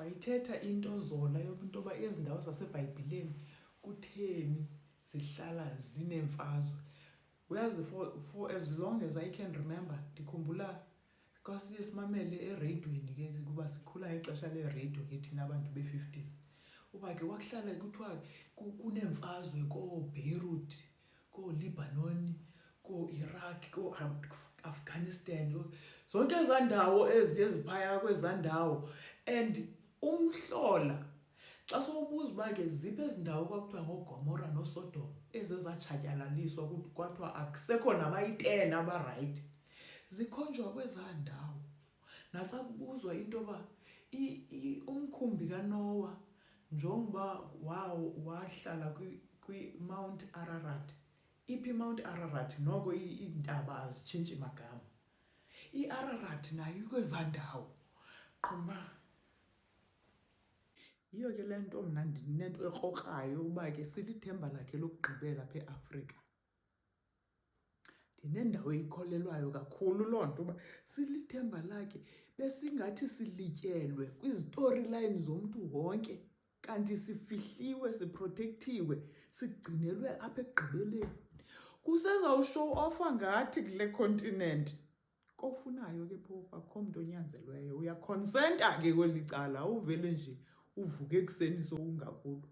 wayithetha into zona into yoba ezi ndawo zaseBhayibhileni kutheni zihlala zinemfazwe. Uyazi for as long as I can remember, ndikhumbula because siye simamele ereyidweni ke kuba sikhula ngexesha lereyidiyo ke thina abantu be-50s. Uba ke wakuhlala kuthiwa kunemfazwe kooBeirut, kooLibanon, koo-Iraq, koo-Afghanistan, zonke ezaa ndawo eziphaya kwezaa ndawo. And umhlola xa sowubuza uba ke ziphi ezi ndawo kwakuthiwa ngooGomora nooSodom ezezatshatyalaliswa kwathiwa akusekho nabayi-10 abarayithi, zikhonjwa kwezaa ndawo. Naxa kubuzwa into yoba umkhumbi kaNoah njengoba wahlala kwiMount Ararat. Iphi iMount Ararat? Noko iintaba azitshintshi magama. I-Ararat nayo ikwezaa ndawo. Qhuma yiyo ke le nto mna ndinento ekrokrayo uba ke silithemba lakhe lokugqibela apha eAfrika. Ndinendawo ekholelwayo kakhulu loo nto uba silithemba lakhe, besingathi silityelwe kwizistoryline zomntu wonke, kanti sifihliwe, siprotekthiwe, sigcinelwe apha ekugqibeleni. Kusezawushow ofa ngathi kule continent. Kofunayo ke phofu, akukho mntu onyanzelweyo. Uyakhonsenta ke kweli cala, awuvele nje uvuke ekuseni sowungakulo.